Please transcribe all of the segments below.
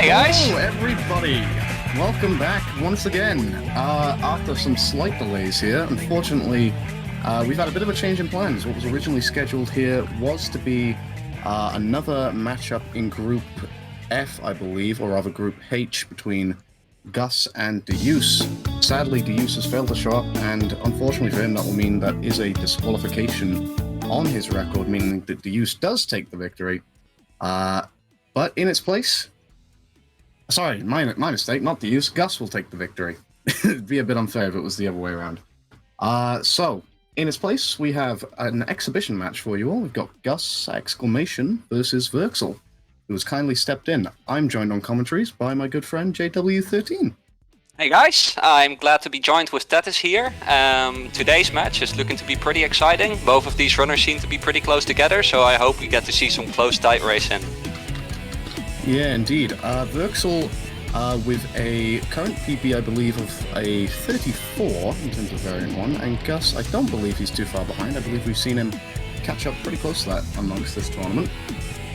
Hey guys! Hello everybody! Welcome back once again. After some slight delays here, unfortunately, we've had a bit of a change in plans. What was originally scheduled here was to be another matchup in Group F, I believe, or rather Group H, between Gus and Deuse. Sadly, Deuse has failed to show up, and unfortunately for him, that will mean that is a disqualification on his record, meaning that Deuse does take the victory. But in its place, sorry, my mistake, not Deuse, Gus will take the victory. It'd be a bit unfair if it was the other way around. So, in its place, we have an exhibition match for you all. We've got gusexclamation versus Verxl, who has kindly stepped in. I'm joined on commentaries by my good friend JW13. Hey guys, I'm glad to be joined with Tetis here. Today's match is looking to be pretty exciting. Both of these runners seem to be pretty close together, so I hope we get to see some close, tight racing. Yeah, indeed. Verxl with a current PB, I believe, of a 34 in terms of variant 1, and Gus, I don't believe he's too far behind. I believe we've seen him catch up pretty close to that amongst this tournament.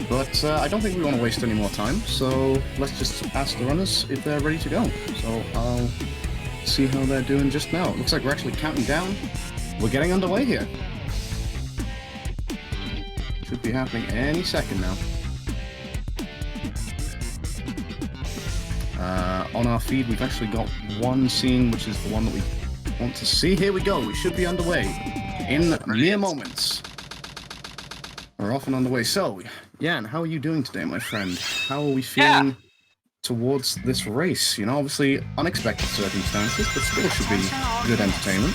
But I don't think we want to waste any more time, so let's just ask the runners if they're ready to go. So I'll see how they're doing just now. It looks like we're actually counting down. We're getting underway here. Should be happening any second now. On our feed, we've actually got one scene, which is the one that we want to see. Here we go. We should be underway in mere moments. We're off and underway. So, Jan, how are you doing today, my friend? How are we feeling towards this race? You know, obviously unexpected circumstances, but still should be good entertainment.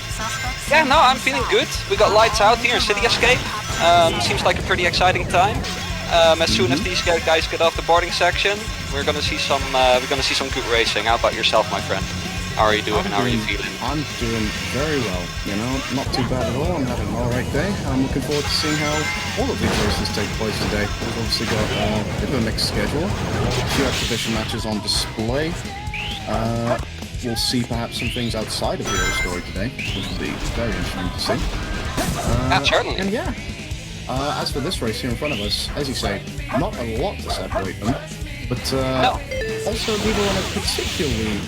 Yeah, no, I'm feeling good. We got lights out here in City Escape. Seems like a pretty exciting time. As soon as these guys get off the boarding section, we're gonna see some good racing. How about yourself, my friend? How are you doing? How are you feeling? I'm doing very well. You know, not too bad at all. I'm having an alright day. I'm looking forward to seeing how all of these races take place today. We've obviously got a bit of a mixed schedule. A few exhibition matches on display. We'll see perhaps some things outside of the Hero Story today, which will be very interesting to see. Certainly. And yeah. As for this race here in front of us, as you say, not a lot to separate them, but also neither one are particularly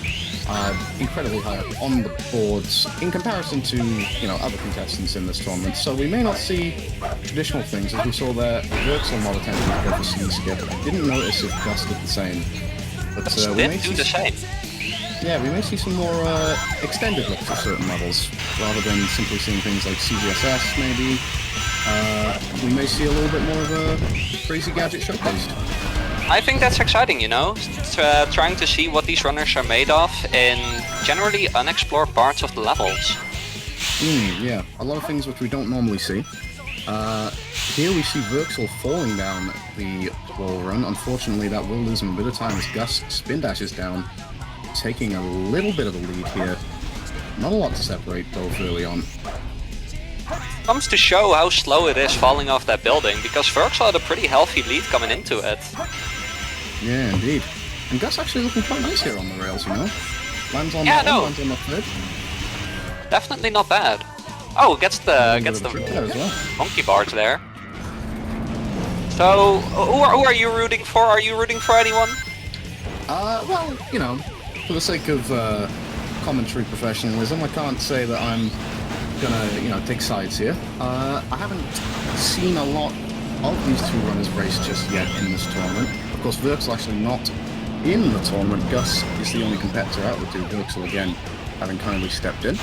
incredibly high up on the boards in comparison to, you know, other contestants in this tournament. So we may not see traditional things, as we saw there. Verxl not attempting to go for scene skip. I didn't notice if Gus did the same, but we may see the same. Yeah, we may see some more extended looks at certain levels, rather than simply seeing things like CGSS, maybe. We may see a little bit more of a crazy gadget showcased. I think that's exciting, you know, trying to see what these runners are made of in generally unexplored parts of the levels. Yeah, a lot of things which we don't normally see. Here we see Verxl falling down the wall run. Unfortunately, that will lose him a bit of time as Gus spin dashes down, taking a little bit of a lead here. Not a lot to separate both early on. Comes to show how slow it is falling off that building, because Verxl had a pretty healthy lead coming into it. Yeah, indeed. And Gus actually looking quite nice here on the rails, you know? Lands on that one, lands on the third. Definitely not bad. Oh, gets the well. monkey bars there. So, who are you rooting for? Are you rooting for anyone? Well, you know, for the sake of commentary professionalism, I can't say that I'm gonna, you know, take sides here. I haven't seen a lot of these two runners race just yet in this tournament. Of course, Verxl actually not in the tournament. Gus is the only competitor out of the two. Verxl again, having kindly stepped in.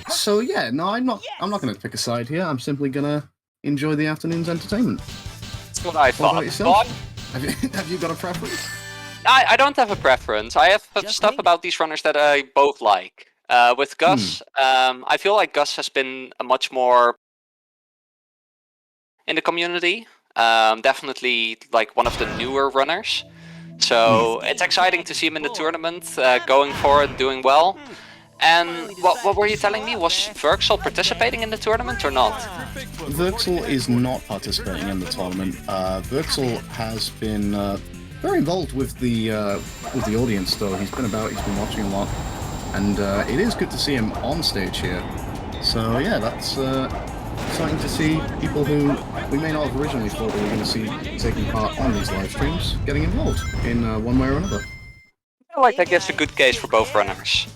So yeah, no, I'm not gonna pick a side here. I'm simply gonna enjoy the afternoon's entertainment. That's what I thought. What about yourself? Have you got a preference? I don't have a preference. I have stuff about these runners that I both like. With Gus, I feel like Gus has been a much more in the community. Definitely like one of the newer runners. So it's exciting to see him in the tournament, going for it, doing well. And what were you telling me? Was Verxl participating in the tournament or not? Verxl is not participating in the tournament. Verxl has been very involved with the audience, though. He's been watching a lot. And it is good to see him on stage here. So yeah, that's exciting to see people who we may not have originally thought we were going to see taking part on these live streams getting involved in one way or another. I feel like that gives a good case for both runners.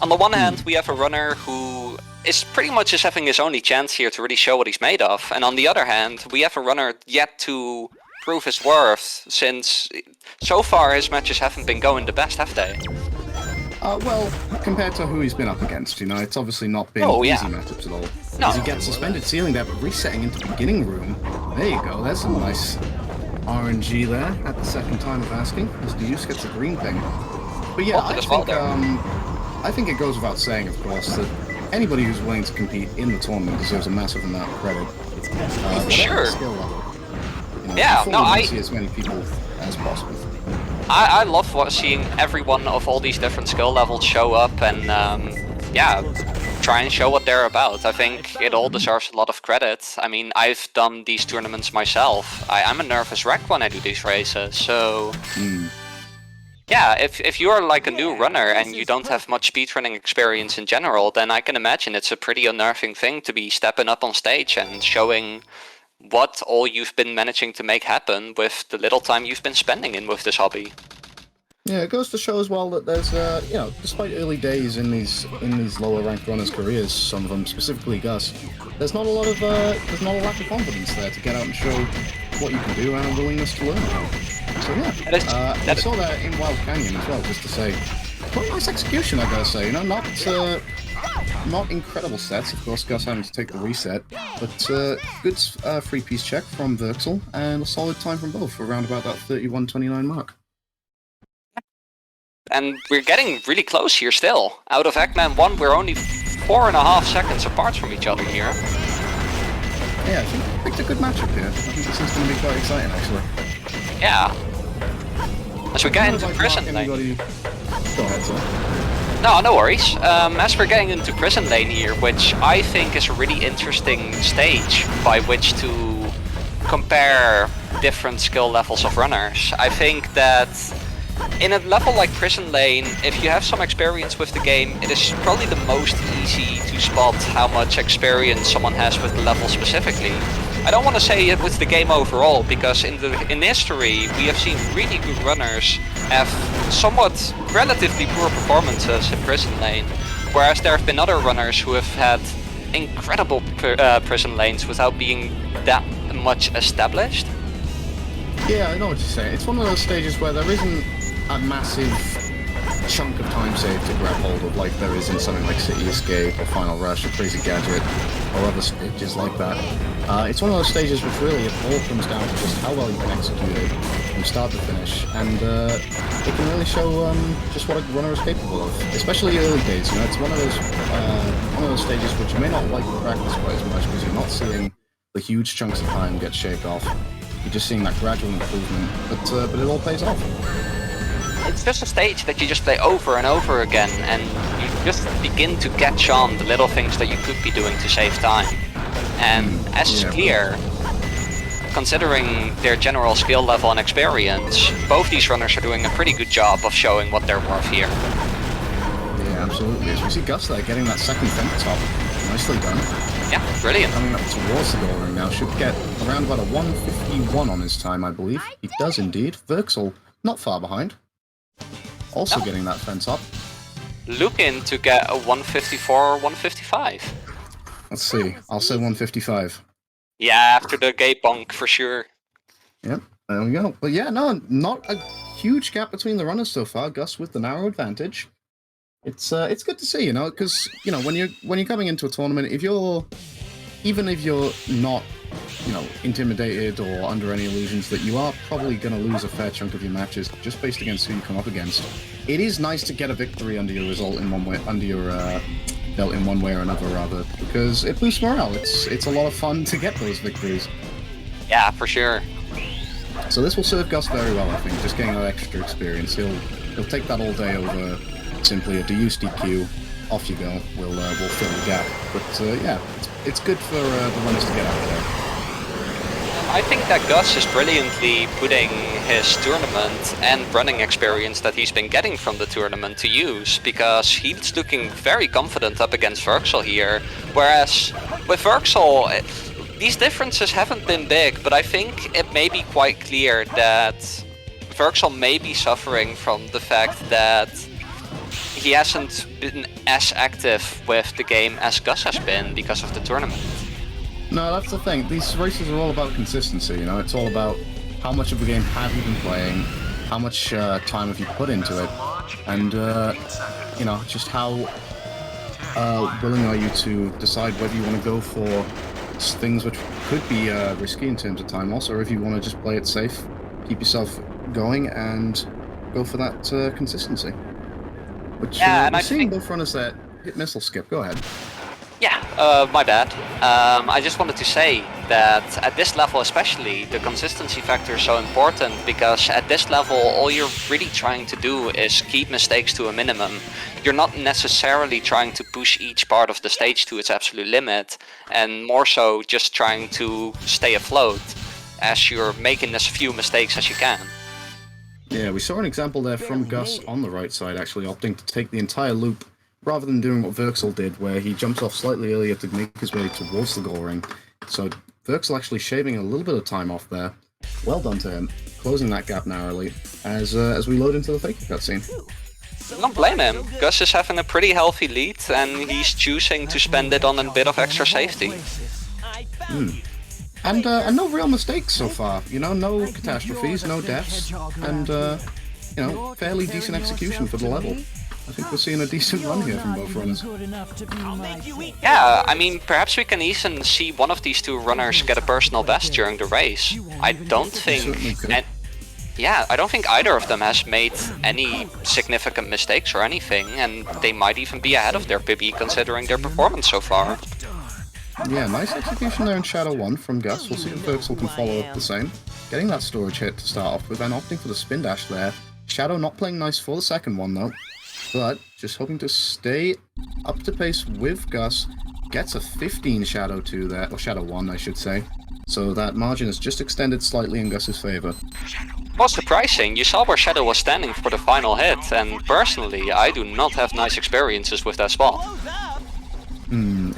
On the one hand, we have a runner who is pretty much just having his only chance here to really show what he's made of, and on the other hand, we have a runner yet to prove his worth, since so far his matches haven't been going the best, have they? Well, compared to who he's been up against, you know, it's obviously not been easy matchups at all. No. As he gets suspended ceiling there, but resetting into beginning room. There you go, there's some nice RNG there at the second time of asking, as the use gets a green ping. But yeah, I think it goes without saying, of course, that anybody who's willing to compete in the tournament deserves a massive amount of credit. Sure. Skill level. You know, Yeah, no, I see as many people as possible. I love seeing everyone of all these different skill levels show up and yeah, try and show what they're about. I think it all deserves a lot of credit. I mean, I've done these tournaments myself. I'm a nervous wreck when I do these races, so yeah, if you're like a new runner and you don't have much speedrunning experience in general, then I can imagine it's a pretty unnerving thing to be stepping up on stage and showing what all you've been managing to make happen with the little time you've been spending in with this hobby. Yeah, it goes to show as well that there's, you know, despite early days in these lower ranked runners' careers, some of them specifically Gus, there's not a lack of confidence there to get out and show what you can do and a willingness to learn. So yeah, I saw that in Wild Canyon as well, just to say, quite nice execution, I gotta say. You know, not incredible sets, of course, Gus having to take the reset, but good free piece check from Verxl, and a solid time from both, around about that 31:29 mark. And we're getting really close here still. Out of Eggman 1, we're only 4.5 seconds apart from each other here. Yeah, I think we picked a good matchup here. I think this is going to be quite exciting, actually. Yeah. As we get into prison lane. Go ahead, sir. No worries. As we're getting into prison lane here, which I think is a really interesting stage by which to compare different skill levels of runners. I think that in a level like prison lane, if you have some experience with the game, it is probably the most easy to spot how much experience someone has with the level specifically. I don't want to say it was the game overall, because in history we have seen really good runners have somewhat relatively poor performances in prison lane, whereas there have been other runners who have had incredible prison lanes without being that much established. Yeah, I know what you're saying. It's one of those stages where there isn't a massive chunk of time saved to grab hold of, like there is in something like City Escape or Final Rush or Crazy Gadget or other stages like that. It's one of those stages which really it all comes down to just how well you can execute it from start to finish, and it can really show just what a runner is capable of, especially early days. You know, it's one of those stages which you may not like to practice quite as much because you're not seeing the huge chunks of time get shaved off. You're just seeing that gradual improvement, but it all pays off. It's just a stage that you just play over and over again, and you just begin to catch on the little things that you could be doing to save time. And as is clear, considering their general skill level and experience, both these runners are doing a pretty good job of showing what they're worth here. Yeah, absolutely. As we see Gus there getting that second fence top. Nicely done. Yeah, brilliant. Coming up towards the goal ring now, should get around about a 1:51 on his time, I believe. He does indeed. Verxl not far behind. Also getting that fence up. Looking to get a 1:54 or 1:55. Let's see. I'll say 1:55. Yeah, after the gay bonk for sure. Yep, there we go. But yeah, no, not a huge gap between the runners so far. Gus with the narrow advantage. It's good to see, you know, because you know when you're coming into a tournament, even if you're not, you know, intimidated or under any illusions that you are probably going to lose a fair chunk of your matches just based against who you come up against, it is nice to get a victory under your result in one way, under your belt in one way or another, rather, because it boosts morale. It's a lot of fun to get those victories. Yeah, for sure. So this will serve Gus very well, I think, just getting that extra experience. He'll take that all day over simply a deuse DQ. Off you go. We'll fill the gap. But yeah, it's good for the runners to get out there. I think that Gus is brilliantly putting his tournament and running experience that he's been getting from the tournament to use, because he's looking very confident up against Verxl here, whereas with Verxl, these differences haven't been big, but I think it may be quite clear that Verxl may be suffering from the fact that he hasn't been as active with the game as Gus has been because of the tournament. No, that's the thing. These races are all about consistency, you know? It's all about how much of the game have you been playing, how much time have you put into it, and, you know, just how willing are you to decide whether you want to go for things which could be risky in terms of time loss, or if you want to just play it safe, keep yourself going, and go for that consistency. Which we're seeing both runners that hit missile skip. Go ahead. Yeah, my bad. I just wanted to say that at this level especially, the consistency factor is so important, because at this level all you're really trying to do is keep mistakes to a minimum. You're not necessarily trying to push each part of the stage to its absolute limit, and more so just trying to stay afloat as you're making as few mistakes as you can. Yeah, we saw an example there from Gus on the right side, actually opting to take the entire loop rather than doing what Verxl did, where he jumps off slightly earlier to make his way towards the goal ring. So Verxl actually shaving a little bit of time off there. Well done to him, closing that gap narrowly as we load into the Faker cutscene. Don't blame him. Gus is having a pretty healthy lead, and he's choosing to spend it on a bit of extra safety. And no real mistakes so far, you know, no catastrophes, no deaths, and, you know, fairly decent execution for the level. I think we're seeing a decent run here from both runners. Yeah, I mean, perhaps we can even see one of these two runners get a personal best during the race. I don't think... I don't think either of them has made any significant mistakes or anything, and they might even be ahead of their PB considering their performance so far. Yeah, nice execution there in Shadow 1 from Gus. We'll see if Verxl can follow up the same. Getting that storage hit to start off with, and opting for the spin dash there. Shadow not playing nice for the second one though, but just hoping to stay up to pace with Gus. Gets a 15 Shadow 2 there, or Shadow 1 I should say. So that margin is just extended slightly in Gus's favor. Well, surprising, you saw where Shadow was standing for the final hit, and personally I do not have nice experiences with that spot.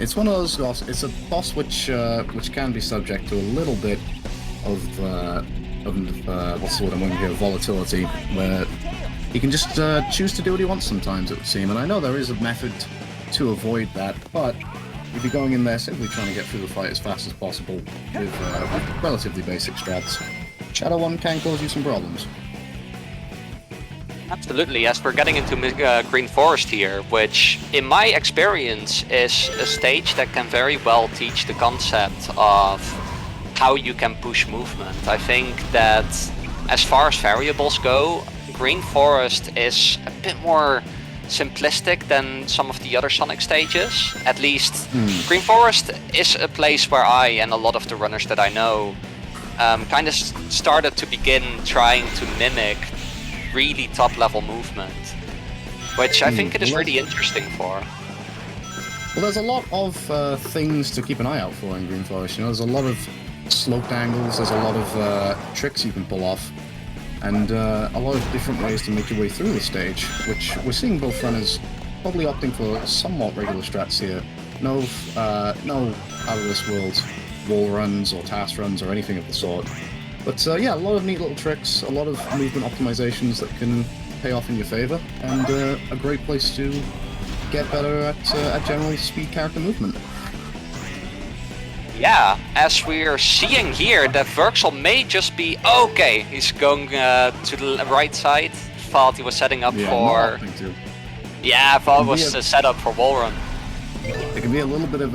It's one of those boss. It's a boss which can be subject to a little bit of what's the word I'm looking here, volatility, where he can just choose to do what he wants sometimes, it would seem. And I know there is a method to avoid that, but if you're going in there simply trying to get through the fight as fast as possible with relatively basic strats, Shadow 1 can cause you some problems. Absolutely, as we're getting into Green Forest here, which in my experience is a stage that can very well teach the concept of how you can push movement. I think that as far as variables go, Green Forest is a bit more simplistic than some of the other Sonic stages. At least Green Forest is a place where I and a lot of the runners that I know kind of started to begin trying to mimic really top level movement, which I think it is really interesting for. Well, there's a lot of things to keep an eye out for in Green Forest. You know, there's a lot of sloped angles, there's a lot of tricks you can pull off, and a lot of different ways to make your way through the stage, which we're seeing both runners probably opting for somewhat regular strats here. No out of this world wall runs or task runs or anything of the sort. But yeah, a lot of neat little tricks, a lot of movement optimizations that can pay off in your favor, and a great place to get better at general speed character movement. Yeah, as we're seeing here, that Verxl may just be okay. He's going to the right side. Thought he was setting up for. Yeah, I thought it was a setup for wall run. It can be a little bit of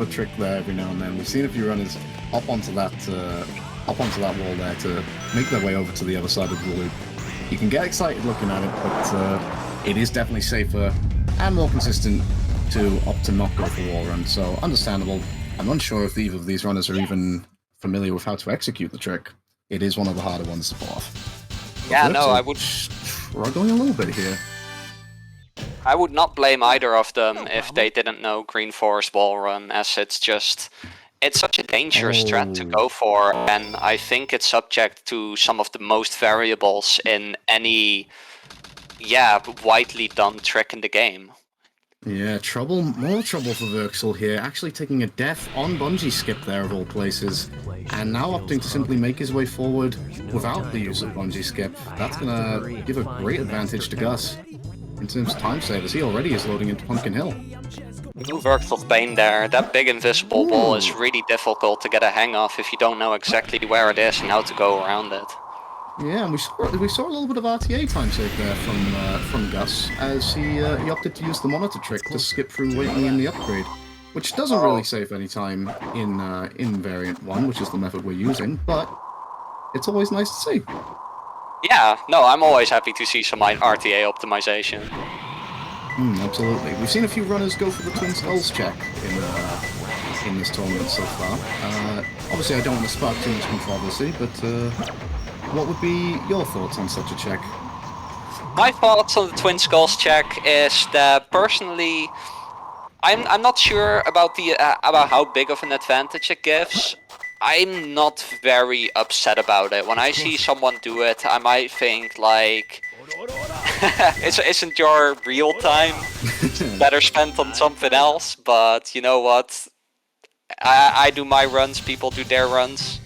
a trick there every now and then. We've seen a few runners hop onto that wall there to make their way over to the other side of the loop. You can get excited looking at it, but it is definitely safer and more consistent to opt to not go for wall run. So understandable. I'm unsure if either of these runners are even familiar with how to execute the trick. It is one of the harder ones to pull off. But yeah, no, I would struggling a little bit here. I would not blame either of them if they didn't know Green Forest wall run, as it's such a dangerous strat to go for, and I think it's subject to some of the most variables in any widely done trick in the game. Yeah, trouble, more trouble for Verxl here, actually taking a death on bungee skip there of all places, and now opting to simply make his way forward without the use of bungee skip. That's gonna give a great advantage to Gus in terms of time savers. He already is loading into Pumpkin Hill. Ooh, Verxl Bane there. That big invisible wall is Ooh. really difficult to get a hang of if you don't know exactly where it is and how to go around it. Yeah, and we saw a little bit of RTA time save there from Gus as he opted to use the monitor trick to skip through waiting in the upgrade, which doesn't really save any time in variant 1, which is the method we're using, but it's always nice to see. Yeah, no, I'm always happy to see some RTA optimization. Absolutely. We've seen a few runners go for the twin skulls check in this tournament so far. Obviously, I don't want to spark too much controversy, but what would be your thoughts on such a check? My thoughts on the twin skulls check is that personally, I'm not sure about about how big of an advantage it gives. I'm not very upset about it. When I see someone do it, I might think like, isn't your real time better spent on something else? But you know what? I do my runs, people do their runs.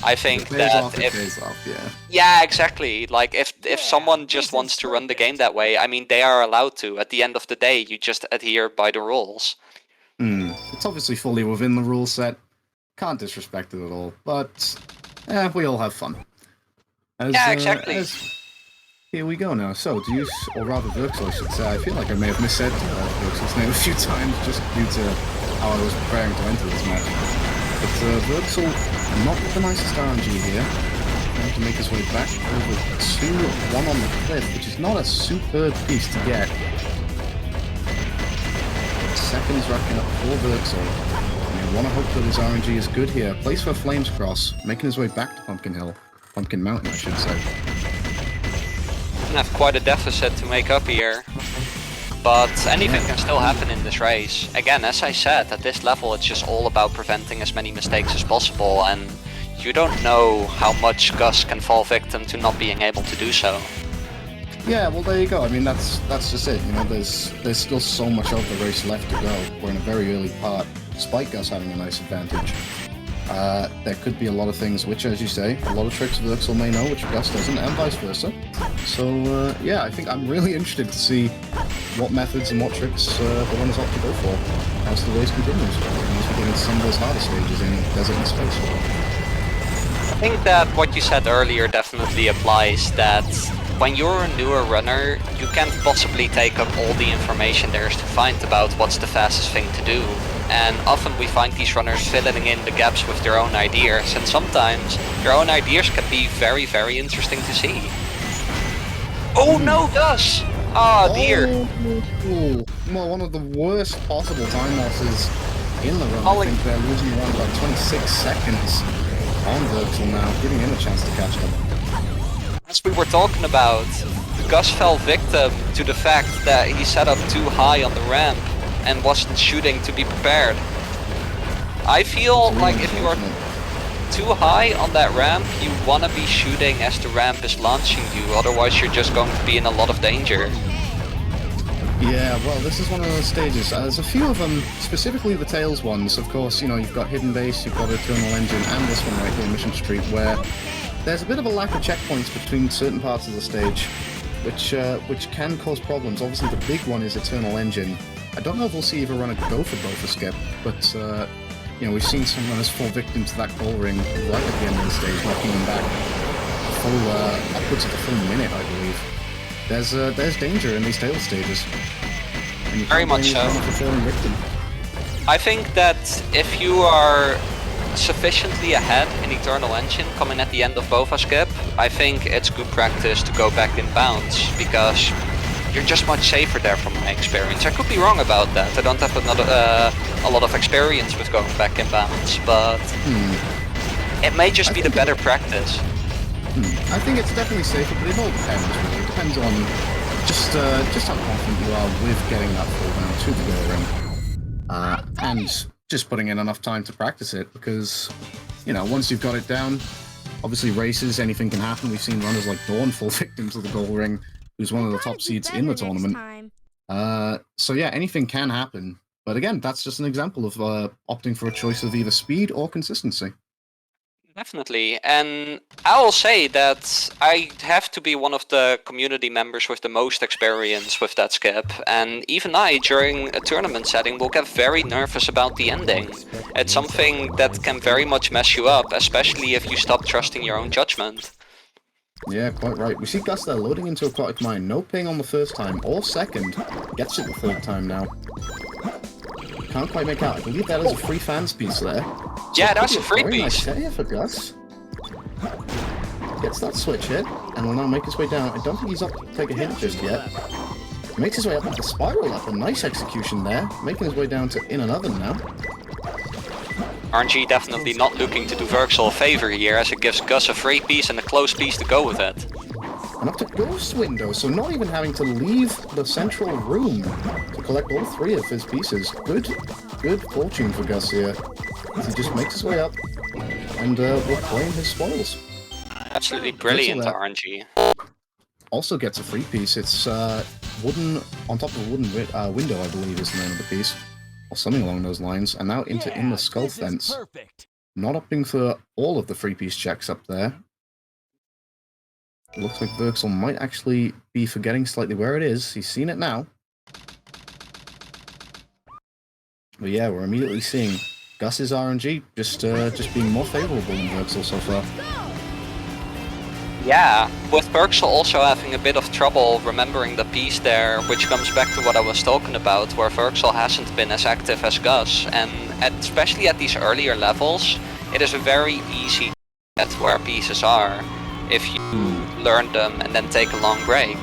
I think that it pays off, yeah. Yeah, exactly. Like if someone just wants to run the game that way, I mean, they are allowed to. At the end of the day, you just adhere by the rules. It's obviously fully within the rule set. Can't disrespect it at all, but we all have fun. Yeah, exactly. Here we go now. So, Deuce, or rather Verxl, I should say. I feel like I may have missaid Verxl's name a few times just due to how I was preparing to enter this match. But Verxl, not the nicest RNG here. Trying to make his way back over to 1 on the cliff, which is not a superb piece to get. Seconds racking up for Verxl. I want to hope that his RNG is good here. Place for Flames Cross, making his way back to Pumpkin Hill. Pumpkin Mountain, I should say. Have quite a deficit to make up here, but anything can still happen in this race. Again, as I said, at this level it's just all about preventing as many mistakes as possible, and you don't know how much Gus can fall victim to not being able to do so. Yeah, well there you go. I mean that's just it. You know, there's still so much of the race left to go. We're in a very early part, despite Gus having a nice advantage. There could be a lot of things which, as you say, a lot of tricks Verxl may know, which Gus doesn't, and vice versa. So, yeah, I think I'm really interested to see what methods and what tricks the runners opt to go for as the race continues, as we get into some of those harder stages in Desert and Space. I think that what you said earlier definitely applies, that when you're a newer runner, you can't possibly take up all the information there is to find about what's the fastest thing to do. And often we find these runners filling in the gaps with their own ideas, and sometimes their own ideas can be very, very interesting to see. Oh no, Gus! Oh dear. Well, one of the worst possible time losses in the run. I think they're losing around about 26 seconds on Verxl now, giving him a chance to catch them. As we were talking about, Gus fell victim to the fact that he set up too high on the ramp and wasn't shooting to be prepared. I feel like if you are too high on that ramp, you want to be shooting as the ramp is launching you, otherwise you're just going to be in a lot of danger. Yeah, well, this is one of those stages. There's a few of them, specifically the Tails ones. Of course, you know, you've got Hidden Base, you've got Eternal Engine, and this one right here, Mission Street, where there's a bit of a lack of checkpoints between certain parts of the stage, which can cause problems. Obviously, the big one is Eternal Engine. I don't know if we'll see either runner go for both a skip, but you know, we've seen some runners fall victim to that goal ring right at the end of the stage, knocking them back upwards of a full minute, I believe. There's danger in these tail stages. And you Very much so. I think that if you are sufficiently ahead in Eternal Engine coming at the end of both a skip, I think it's good practice to go back in bounds, because you're just much safer there from my experience. I could be wrong about that. I don't have a lot of experience with going back in bounds, but it may just be the better practice. I think it's definitely safer, but it all depends, really. It depends on just how confident you are with getting that fall down to the goal ring. And just putting in enough time to practice it, because, you know, once you've got it down, obviously races, anything can happen. We've seen runners like Dawn fall victim to the goal ring, who's one of the top seeds in the tournament. So yeah, anything can happen. But again, that's just an example of opting for a choice of either speed or consistency. Definitely, and I will say that I have to be one of the community members with the most experience with that skip, and even I, during a tournament setting, will get very nervous about the ending. It's something that can very much mess you up, especially if you stop trusting your own judgment. Yeah, quite right. We see Gus there loading into Aquatic Mine. No ping on the first time or second. Gets it the third time now. Can't quite make out. I believe that is a free fans piece there. So Yeah, that's a free very piece. Nice here for Gus. Gets that switch hit, and will now make his way down. I don't think he's up to take a hit just yet. Makes his way up with the spiral up. A nice execution there. Making his way down to in an oven now. RNG definitely not looking to do Verxl a favor here, as it gives Gus a free piece and a close piece to go with it. And up to Ghost Window, so not even having to leave the central room to collect all three of his pieces. Good fortune for Gus here. As he just makes his way up and will claim his spoils. Absolutely brilliant RNG. Also gets a free piece. It's wooden, on top of a wooden window, I believe is the name of the piece. Or something along those lines. And now into in the skull fence. Not opting for all of the free piece checks up there. It looks like Verxl might actually be forgetting slightly where it is. He's seen it now. But yeah, we're immediately seeing Gus's RNG just being more favorable than Verxl so far. Yeah, with Verxl also having a bit of trouble remembering the piece there, which comes back to what I was talking about, where Verxl hasn't been as active as Gus, and especially at these earlier levels, it is very easy to get where pieces are if you learn them and then take a long break.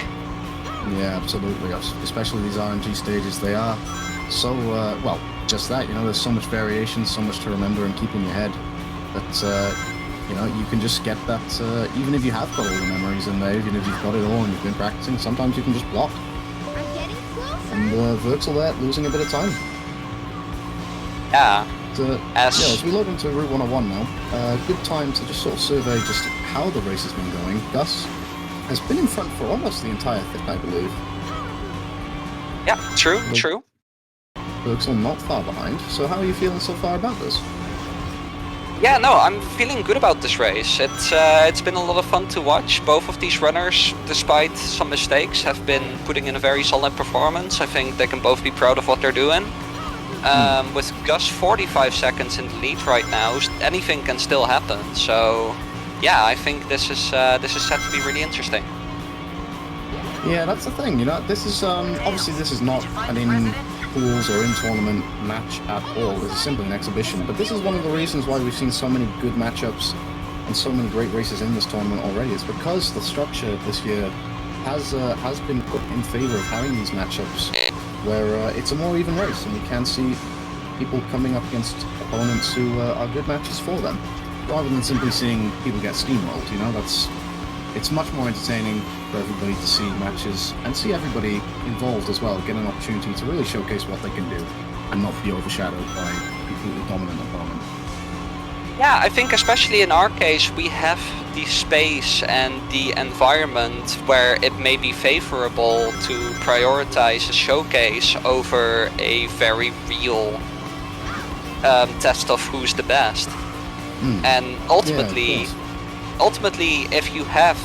Yeah, absolutely. Especially these RNG stages, they are so, well, just that, you know, there's so much variation, so much to remember and keep in your head that, you know, you can just get that, even if you have got all the memories in there, even if you've got it all and you've been practicing, sometimes you can just block. I'm getting closer. And Verxl there, losing a bit of time. Yeah. As we load into Route 101 now, good time to just sort of survey just how the race has been going. Gus has been in front for almost the entire thing, I believe. Yeah, true. Verxl not far behind, so how are you feeling so far about this? Yeah, no, I'm feeling good about this race. It's been a lot of fun to watch. Both of these runners, despite some mistakes, have been putting in a very solid performance. I think they can both be proud of what they're doing. With Gus 45 seconds in the lead right now, anything can still happen. So, yeah, I think this is set to be really interesting. Yeah, that's the thing. You know, this is obviously this is not an in-pools or in-tournament match at all. This is simply an exhibition. But this is one of the reasons why we've seen so many good matchups and so many great races in this tournament already. It's because the structure this year has been put in favor of having these matchups where it's a more even race, and we can see people coming up against opponents who are good matches for them, rather than simply seeing people get steamrolled. You know, it's much more entertaining for everybody to see matches and see everybody involved as well, get an opportunity to really showcase what they can do and not be overshadowed by a completely dominant opponent. Yeah, I think especially in our case, we have the space and the environment where it may be favorable to prioritize a showcase over a very real test of who's the best. And ultimately, if you have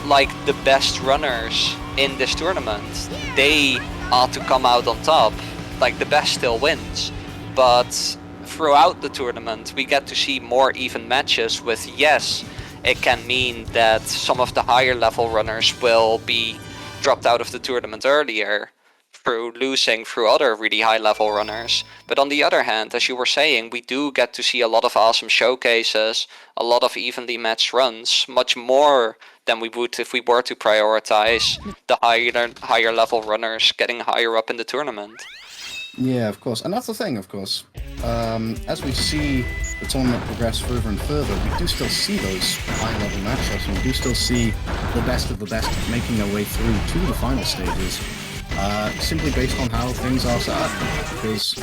like the best runners in this tournament, they ought to come out on top. Like the best still wins, but throughout the tournament we get to see more even matches with, yes, it can mean that some of the higher level runners will be dropped out of the tournament earlier through losing through other really high level runners, but on the other hand, as you were saying, we do get to see a lot of awesome showcases, a lot of evenly matched runs, much more than we would if we were to prioritize the higher level runners getting higher up in the tournament. Yeah, of course. And that's the thing, of course. As we see the tournament progress further and further, we do still see those high-level matchups, and we do still see the best of the best making their way through to the final stages, simply based on how things are set up. Because,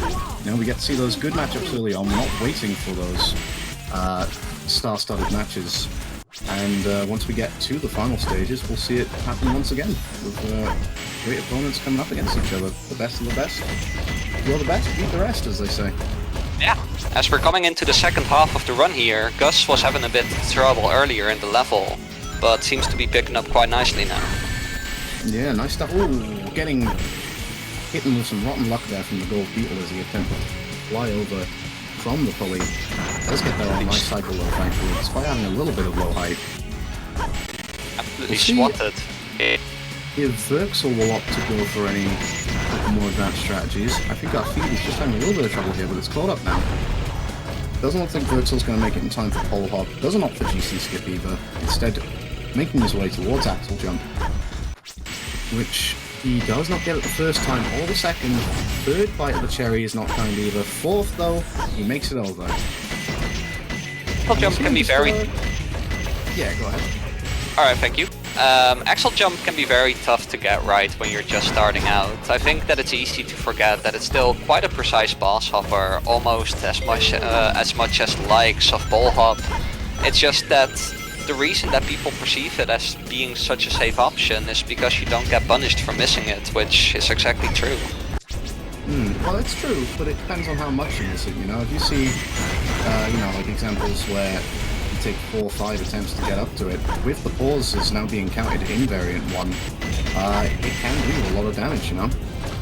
you know, we get to see those good matchups early on. We're not waiting for those star-studded matches. And once we get to the final stages, we'll see it happen once again with great opponents coming up against each other. The best of the best. You're the best, beat the rest, as they say. Yeah, as we're coming into the second half of the run here, Gus was having a bit of trouble earlier in the level, but seems to be picking up quite nicely now. Yeah, nice stuff. Ooh, getting hit with some rotten luck there from the gold beetle as he attempted to fly over from the pulley. Does get there on a nice cycle though, thankfully, despite having a little bit of low height. Absolutely swatted. If Verxl will opt to go for any more advanced strategies, I think our feed is just having a little bit of trouble here, but it's caught up now. Doesn't look like Verxl's going to make it in time for pole hop. Doesn't opt for GC skip either. Instead, making his way towards axle jump, which he does not get it the first time or the second. Third bite of the cherry is not kind either. Fourth, though, he makes it over. Axle jump can be very... Yeah, go ahead. Alright, thank you. Axle jump can be very tough to get right when you're just starting out. I think that it's easy to forget that it's still quite a precise boss hopper, almost as much as likes of ball hop. It's just that the reason that people perceive it as being such a safe option is because you don't get punished for missing it, which is exactly true. Well, it's true, but it depends on how much you miss it, you know? If you see, you know, like examples where you take 4 or 5 attempts to get up to it, with the pauses now being counted in variant 1, it can do a lot of damage, you know?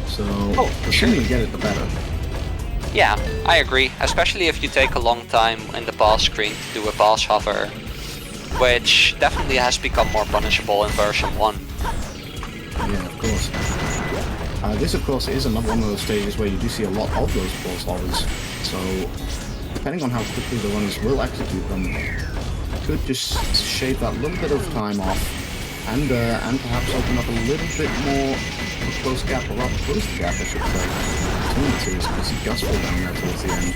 So, the sooner you get it, the better. Yeah, I agree, especially if you take a long time in the boss screen to do a boss hover, which definitely has become more punishable in version 1. Yeah, of course. This, of course, is another one of those stages where you do see a lot of those boss hovers, so depending on how quickly the runners will execute them, could just shave that little bit of time off, and perhaps open up a little bit more of a close gap, or rather close the gap, I should say, between the two, because you Gus fall down there towards the end.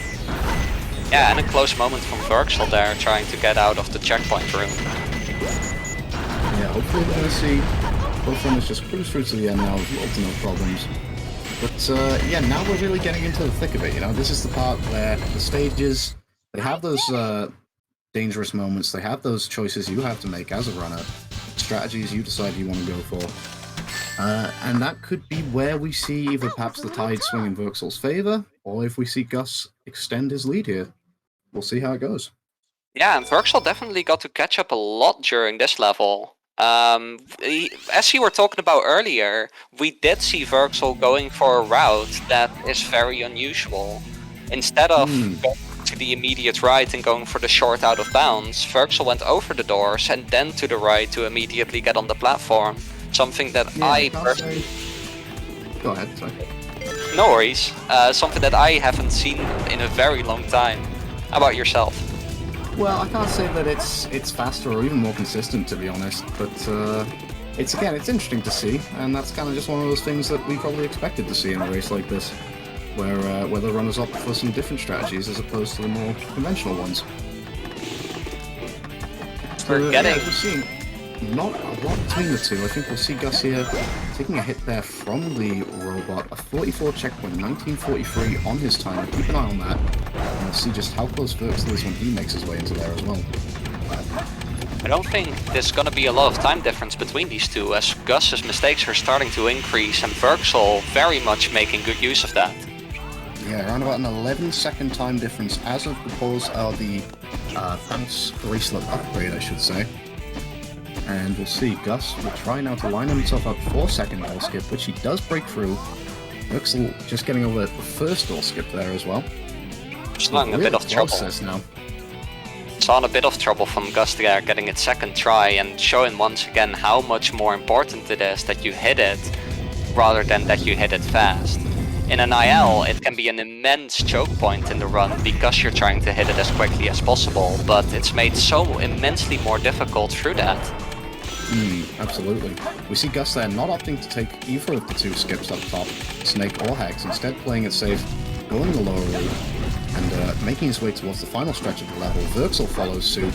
Yeah, and a close moment from Verxl there, trying to get out of the checkpoint room. Yeah, hopefully we're going to see both runners just cruise through to the end now with little to no problems. But yeah, now we're really getting into the thick of it, you know? This is the part where the stages, they have those dangerous moments, they have those choices you have to make as a runner, strategies you decide you want to go for. And that could be where we see either perhaps the tide swing in Verxl's favor, or if we see Gus extend his lead here. We'll see how it goes. Yeah, and Verxl definitely got to catch up a lot during this level. As you were talking about earlier, we did see Verxl going for a route that is very unusual. Instead of going to the immediate right and going for the short out of bounds, Verxl went over the doors and then to the right to immediately get on the platform. Something that I personally... Go ahead, sorry. No worries. Something that I haven't seen in a very long time. How about yourself? Well, I can't say that it's faster or even more consistent, to be honest, but it's interesting to see, and that's kind of just one of those things that we probably expected to see in a race like this, where the runners opt for some different strategies as opposed to the more conventional ones. We're getting... Yeah, we're seeing not a lot between the two. I think we'll see Gus here taking a hit there from the robot. A 44 checkpoint, 1943 on his timer. Keep an eye on that. And we'll see just how close Verxl is when he makes his way into there as well. I don't think there's gonna be a lot of time difference between these two, as Gus's mistakes are starting to increase and Verxl very much making good use of that. Yeah, around about an 11-second time difference as of the pause of the bounce bracelet upgrade, I should say. And we'll see, Gus will try now to line himself up for a second door skip, which he does break through. Verxl just getting over the first door skip there as well. Saw in a bit of trouble. Now. Saw in a bit of trouble from Gus there, getting its second try and showing once again how much more important it is that you hit it rather than that you hit it fast. In an IL, it can be an immense choke point in the run because you're trying to hit it as quickly as possible, but it's made so immensely more difficult through that. Absolutely. We see Gus there not opting to take either of the two skips up top, Snake or Hex, instead playing it safe, going the lower route, and making his way towards the final stretch of the level. Verxl follows suit,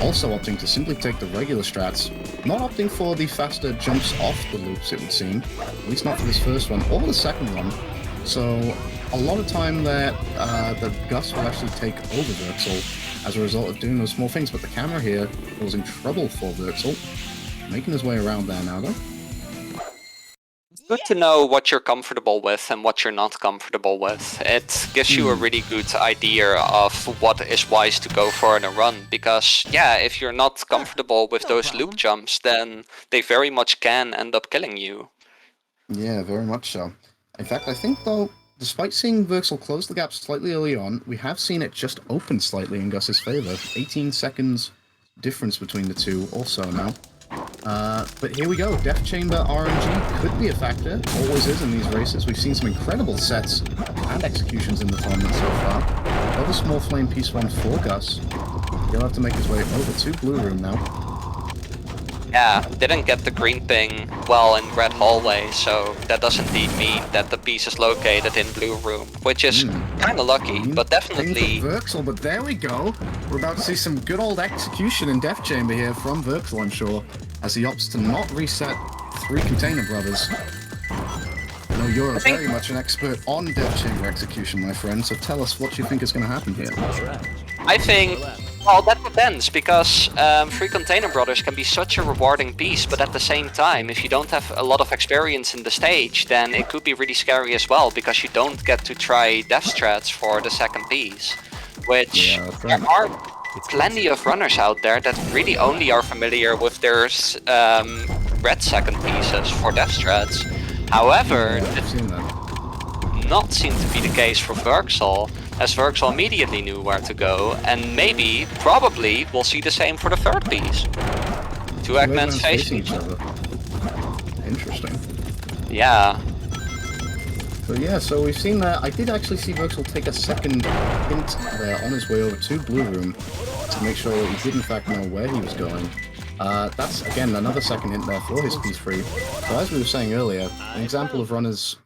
also opting to simply take the regular strats, not opting for the faster jumps off the loops, it would seem, at least not for this first one, or the second one. So a lot of time there that Gus will actually take over Verxl as a result of doing those small things, but the camera here causing trouble for Verxl, making his way around there now though. good to know what you're comfortable with and what you're not comfortable with. It gives you a really good idea of what is wise to go for in a run. Because, yeah, if you're not comfortable with those loop jumps, then they very much can end up killing you. Yeah, very much so. In fact, I think, though, despite seeing Verxl close the gap slightly early on, we have seen it just open slightly in Gus's favor. 18 seconds difference between the two also now. But here we go. Death Chamber RNG could be a factor. Always is in these races. We've seen some incredible sets and executions in the tournament so far. Another small flame piece one for Gus. He'll have to make his way over to Blue Room now. Yeah, didn't get the green ping well in red hallway, so that does indeed mean that the piece is located in blue room, which is kind of lucky, but definitely... Verxl, but there we go. We're about to see some good old execution in Death Chamber here from Verxl, I'm sure, as he opts to not reset 3 Container Brothers. I know you're very much an expert on Death Chamber execution, my friend, so tell us what you think is going to happen here. I think... Well, that depends, because 3 Container Brothers can be such a rewarding piece, but at the same time, if you don't have a lot of experience in the stage, then it could be really scary as well, because you don't get to try death strats for the second piece, which there are plenty of runners out there that really only are familiar with their red second pieces for death strats. However, not seem to be the case for Verxl, as Verxl immediately knew where to go, and maybe, probably, we'll see the same for the third piece. 2 Eggmans facing each other. Interesting. Yeah. So yeah, so we've seen that. I did actually see Verxl take a second hint there on his way over to Blue Room to make sure that he did in fact know where he was going. That's, again, another second hint there for his piece 3. So as we were saying earlier, an example of runners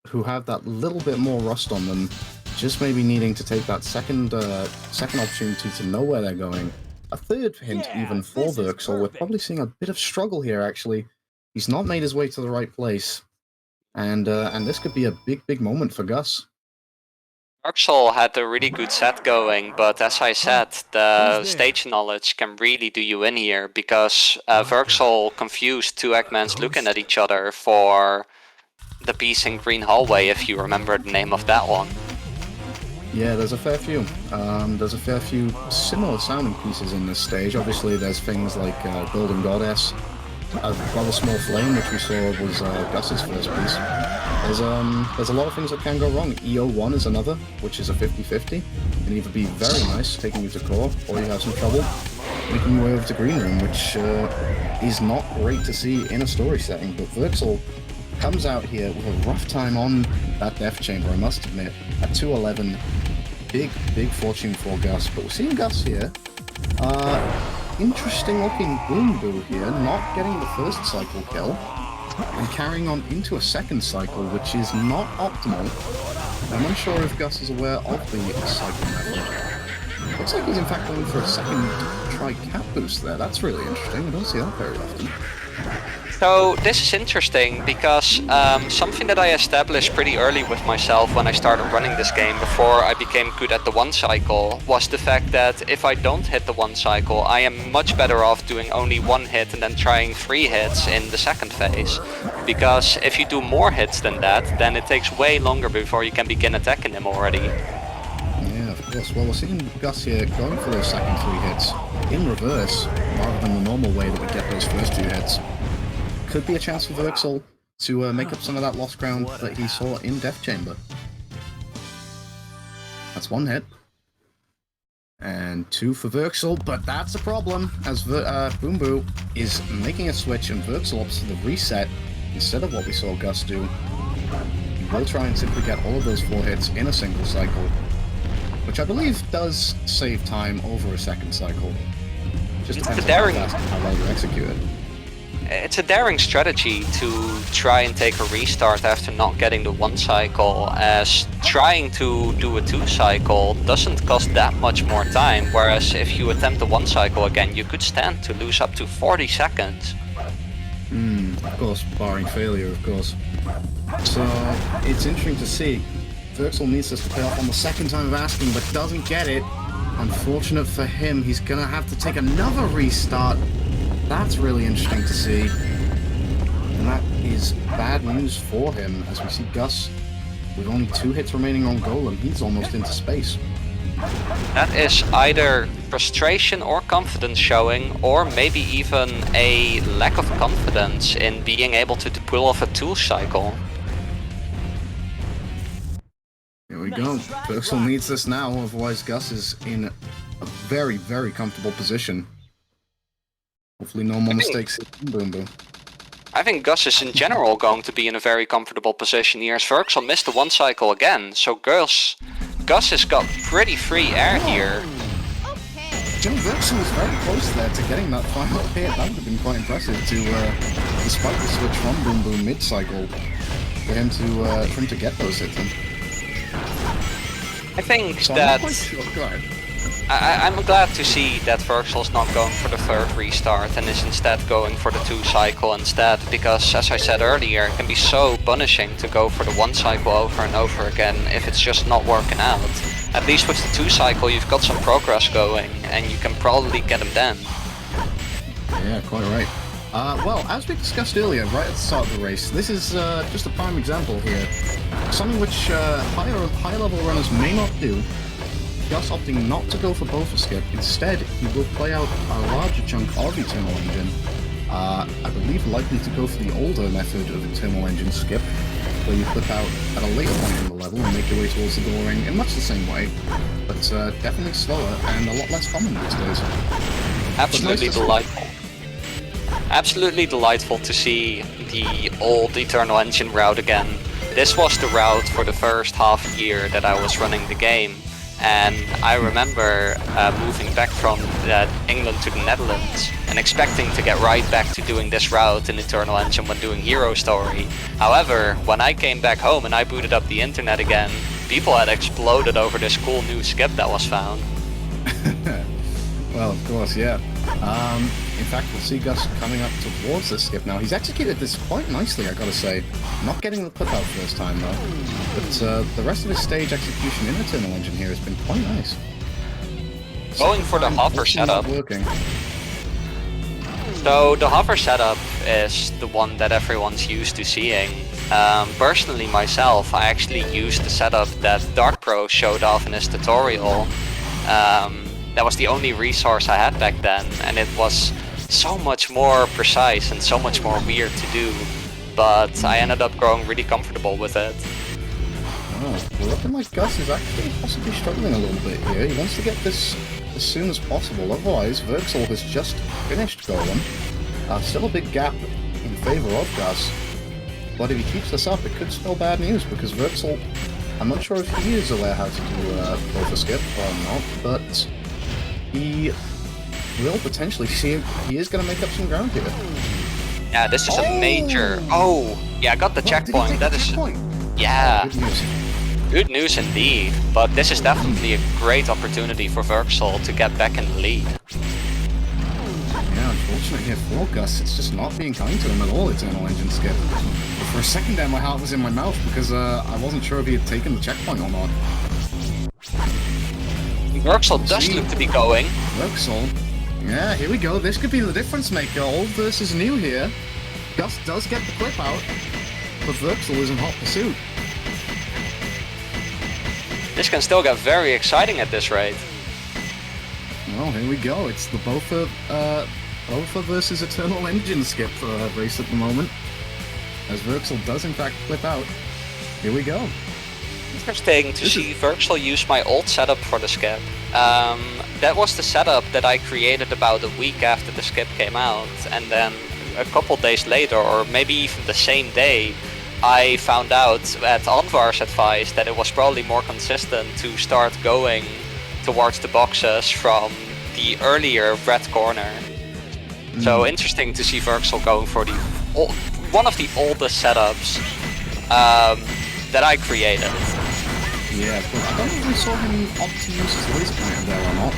who have that little bit more rust on them, just maybe needing to take that second opportunity to know where they're going. A third hint even for Verxl. We're probably seeing a bit of struggle here, actually. He's not made his way to the right place. And this could be a big moment for Gus. Verxl had a really good set going, but as I said, the stage knowledge can really do you in here, because Verxl confused 2 Eggmans looking at each other for the piece in Green Hallway, if you remember the name of that one. Yeah, there's a fair few. There's a fair few similar sounding pieces in this stage. Obviously, there's things like Golden Goddess, a rather small flame, which we saw was Gus's first piece. There's a lot of things that can go wrong. EO1 is another, which is a 50-50. Can either be very nice, taking you to core, or you have some trouble making your way over to Green Room, which is not great to see in a story setting. But Verxl comes out here with a rough time on that Death Chamber, I must admit. At 211, big fortune for Gus. But we're seeing Gus here. Interesting looking Boom Boo here, not getting the first cycle kill, and carrying on into a second cycle, which is not optimal. I'm unsure if Gus is aware of the cycle method. Looks like he's in fact going for a second try cap boost there. That's really interesting. I don't see that very often. So this is interesting because something that I established pretty early with myself when I started running this game before I became good at the 1 cycle was the fact that if I don't hit the 1 cycle, I am much better off doing only 1 hit and then trying 3 hits in the second phase. Because if you do more hits than that, then it takes way longer before you can begin attacking him already. Yeah, of course. Well, we're seeing Gus here going for those second 3 hits in reverse rather than the normal way that we get those first 2 hits. Could be a chance for Verxl to make up some of that lost ground that he saw in Death Chamber. That's 1 hit. And 2 for Verxl, but that's a problem, as Boom Boo is making a switch and Verxl opts for the reset instead of what we saw Gus do. He will try and simply get all of those 4 hits in a single cycle, which I believe does save time over a second cycle. Just depends on how well you execute it. It's a daring strategy to try and take a restart after not getting the 1 cycle, as trying to do a 2 cycle doesn't cost that much more time, whereas if you attempt the 1 cycle again, you could stand to lose up to 40 seconds. Of course, barring failure, of course. So, it's interesting to see. Verxl needs us to pay off on the second time of asking, but doesn't get it. Unfortunate for him, he's gonna have to take another restart. That's really interesting to see. And that is bad news for him, as we see Gus with only 2 hits remaining on Golem. He's almost into space. That is either frustration or confidence showing, or maybe even a lack of confidence in being able to pull off a tool cycle. Here we go. Verxl needs this now, otherwise Gus is in a very, very comfortable position. Hopefully no more mistakes. Boom, boom. I think Gus is in general going to be in a very comfortable position here, as Verxl missed the 1 cycle again, so Gus has got pretty free air here. Okay. Joe Verxl was very close there to getting that final hit. That would have been quite impressive to, despite the switch from Boom Boom mid-cycle, for him to get those hits in. I think So that... I'm not quite sure. Go ahead. I'm glad to see that Verxl's not going for the 3rd restart and is instead going for the 2 cycle instead, because as I said earlier, it can be so punishing to go for the 1 cycle over and over again if it's just not working out. At least with the 2 cycle you've got some progress going and you can probably get him then. Yeah, quite right. Well, as we discussed earlier, right at the start of the race, this is just a prime example here. Something which higher level runners may not do. Gus opting not to go for both a skip. Instead, he will play out a larger chunk of Eternal Engine. I believe likely to go for the older method of Eternal Engine skip, where you flip out at a later point in the level and make your way towards the goal ring in much the same way, but definitely slower and a lot less common these days. Absolutely delightful. Absolutely delightful to see the old Eternal Engine route again. This was the route for the first half year that I was running the game. And I remember moving back from England to the Netherlands and expecting to get right back to doing this route in Eternal Engine when doing Hero Story. However, when I came back home and I booted up the internet again, people had exploded over this cool new skip that was found. Well, of course, yeah. In fact, we'll see Gus coming up towards this skip now. He's executed this quite nicely, I gotta say. Not getting the clip out first time, though. But the rest of his stage execution in Eternal Engine here has been quite nice. Going for the hover setup. Working. So the hover setup is the one that everyone's used to seeing. Personally myself, I actually used the setup that Dark Pro showed off in his tutorial. That was the only resource I had back then, and it was so much more precise and so much more weird to do, but I ended up growing really comfortable with it. Oh, well, looking like Gus is actually possibly struggling a little bit here. He wants to get this as soon as possible, otherwise Verxl has just finished Golem. Still a big gap in favor of Gus, but if he keeps this up it could spell bad news, because Verxl, I'm not sure if he is aware how to do both a skip or not, but he will potentially see he is going to make up some ground here. Yeah, this is a major... Oh, yeah, I got the checkpoint. That is... Yeah. Good news. Good news indeed, but this is definitely a great opportunity for Verxl to get back in the lead. Yeah, unfortunately here for Gus, it's just not being kind to him at all, Eternal Engine skip. But for a second there, my heart was in my mouth because I wasn't sure if he had taken the checkpoint or not. Verxl does look to be going. Verxl. Yeah, here we go. This could be the difference maker. Old versus new here. Gus does get the clip out, but Verxl is in hot pursuit. This can still get very exciting at this rate. Well, here we go. It's the Bofa versus Eternal Engine skip race at the moment. As Verxl does in fact flip out. Here we go. Interesting to see Verxl use my old setup for the skip. That was the setup that I created about a week after the skip came out, and then a couple days later, or maybe even the same day, I found out at Anvar's advice that it was probably more consistent to start going towards the boxes from the earlier red corner. So interesting to see Verxl going for the one of the oldest setups that I created. Yeah, but I don't know if we saw him opt to use his laser pointer there or not.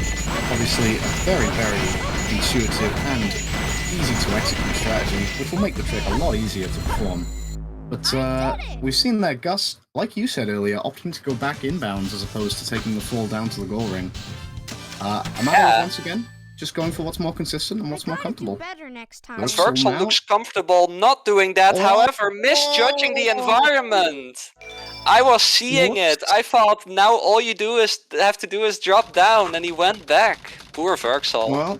Obviously, a very, very intuitive and easy to execute strategy, which will make the trick a lot easier to perform. But we've seen that Gus, like you said earlier, opting to go back inbounds as opposed to taking the fall down to the goal ring. A matter of once again, just going for what's more consistent and what's more comfortable. Better next time. Verxl Verxl now- looks comfortable not doing that, Oh. however, misjudging the environment. I was seeing it. Whoops. I thought now all you have to do is drop down, and he went back. Poor Verxl. Well,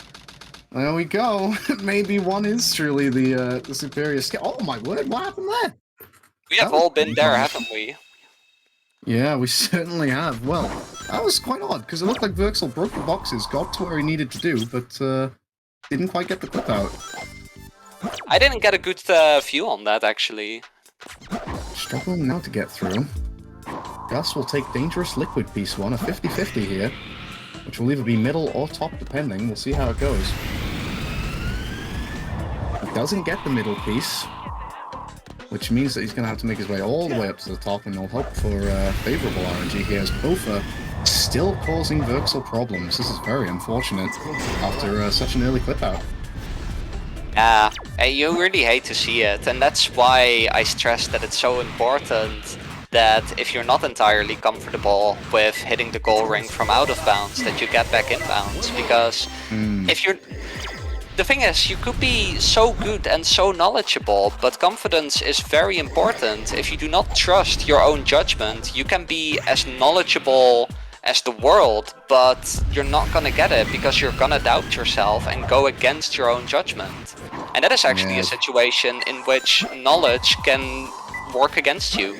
there we go. Maybe one is truly the superior skill. Oh my word! What happened there? We have all been there, haven't we? Yeah, we certainly have. Well, that was quite odd because it looked like Verxl broke the boxes, got to where he needed to do, but didn't quite get the clip out. I didn't get a good view on that, actually. Struggling now to get through. Gus will take Dangerous Liquid Piece 1, a 50-50 here, which will either be middle or top depending. We'll see how it goes. He doesn't get the middle piece, which means that he's going to have to make his way all the way up to the top, and he'll hope for favorable RNG here as Bofa still causing Verxl problems. This is very unfortunate after such an early clip out. Yeah, you really hate to see it, and that's why I stress that it's so important that if you're not entirely comfortable with hitting the goal ring from out of bounds, that you get back in bounds, because if you're... The thing is, you could be so good and so knowledgeable, but confidence is very important. If you do not trust your own judgment, you can be as knowledgeable as the world, but you're not gonna get it because you're gonna doubt yourself and go against your own judgment. And that is actually a situation in which knowledge can work against you.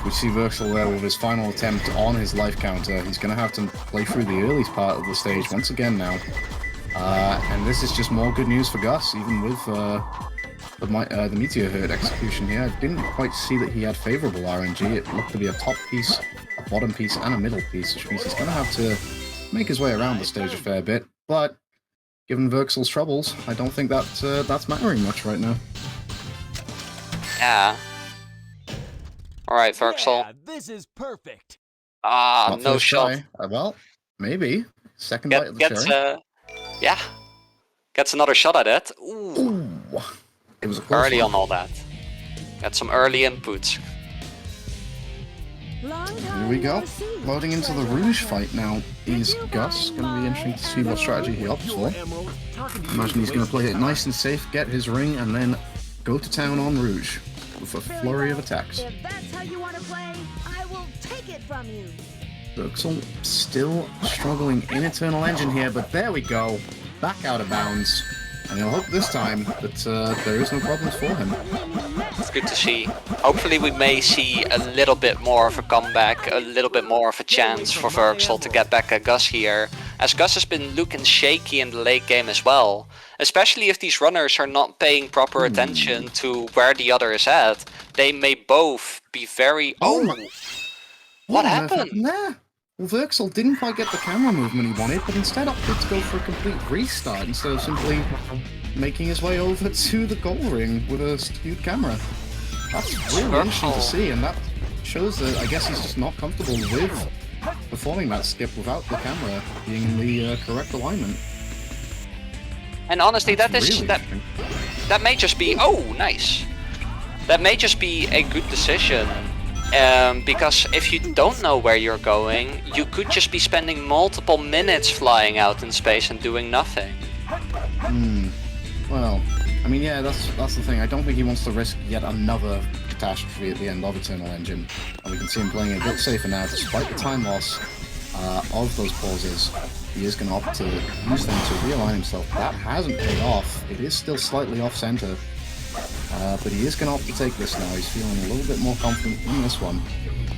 We see Verxl there with his final attempt on his life counter. He's going to have to play through the early part of the stage once again now. And this is just more good news for Gus, even with the Meteor Herd execution here. I didn't quite see that he had favorable RNG. It looked to be a top piece, a bottom piece, and a middle piece, which means he's going to have to make his way around the stage a fair bit. But given Verxl's troubles, I don't think that that's mattering much right now. Yeah. Alright, Verxl. Yeah, this is perfect. Ah, Not no first shot. try. Well, maybe. Second bite of the cherry. Yeah. Gets another shot at it. Ooh. Ooh. It was a close Early one. on all that. Got some early inputs. Here we go. Loading into the Rouge fight now is Gus. Going to be interesting to see what strategy he opts for. Imagine he's going to play it nice and safe, get his ring, and then go to town on Rouge with a flurry of attacks. If that's how you want to play, I will take it from you. Verxl still struggling in Eternal Engine here, but there we go. Back out of bounds. And he'll hope this time that there is no problems for him. It's good to see. Hopefully we may see a little bit more of a comeback, a little bit more of a chance for Verxl to get back at Gus here, as Gus has been looking shaky in the late game as well. Especially if these runners are not paying proper attention to where the other is at. They may both be very... Oh Oh! my- What on earth happened? there? Well, Verxl didn't quite get the camera movement he wanted, but instead opted to go for a complete restart instead of simply making his way over to the goal ring with a skewed camera. That's really interesting to see, and that shows that I guess he's just not comfortable with performing that skip without the camera being in the correct alignment. And honestly, that Really that may just be... Oh, nice! That may just be a good decision. Because if you don't know where you're going, you could just be spending multiple minutes flying out in space and doing nothing. Well, I mean, yeah, that's the thing. I don't think he wants to risk yet another catastrophe at the end of Eternal Engine. And we can see him playing a bit safer now, despite the time loss of those pauses. He is going to opt to use them to realign himself. That hasn't paid off. It is still slightly off-center. But he is going to opt to take this now. He's feeling a little bit more confident in this one.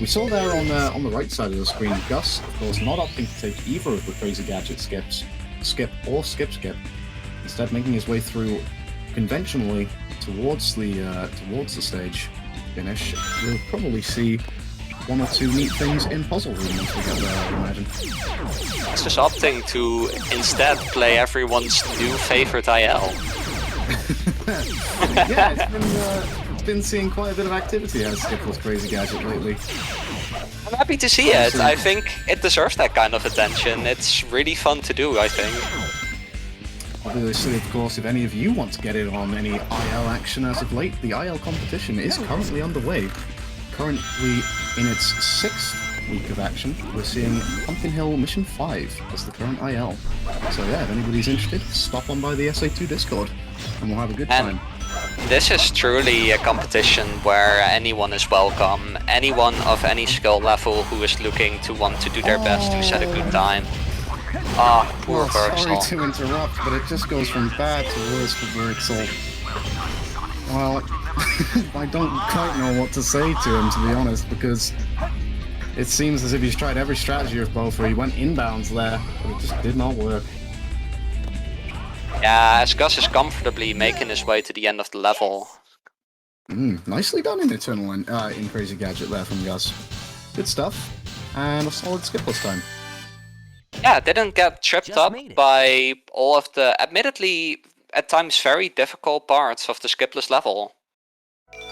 We saw there on the right side of the screen, Gus, of course, not opting to take either of the Crazy Gadget skips, skip or skip, instead making his way through conventionally towards the stage finish. We'll probably see one or two neat things in Puzzle Room once we get there, I imagine. It's just opting to instead play everyone's new favorite IL. Yeah, it's been seeing quite a bit of activity as Skipper's Crazy Gadget lately. I'm happy to see it. I think it deserves that kind of attention. It's really fun to do, I think. Obviously, of course, if any of you want to get in on any IL action as of late, the IL competition is currently underway. Currently in its 6th week of action, we're seeing Pumpkin Hill Mission 5 as the current IL. So yeah, if anybody's interested, stop on by the SA2 Discord, and we'll have a good time. This is truly a competition where anyone is welcome. Anyone of any skill level who is looking to want to do their best to set a good time. Ah, poor Verxl. Sorry to interrupt, but it just goes from bad to worse for Verxl. Well, I don't quite know what to say to him, to be honest, because it seems as if he's tried every strategy of both, where he went inbounds there, but it just did not work. Yeah, as Gus is comfortably making his way to the end of the level. Nicely done in Eternal in Crazy Gadget there from Gus. Good stuff, and a solid skipless time. Yeah, didn't get tripped up by all of the, admittedly, at times very difficult parts of the skipless level.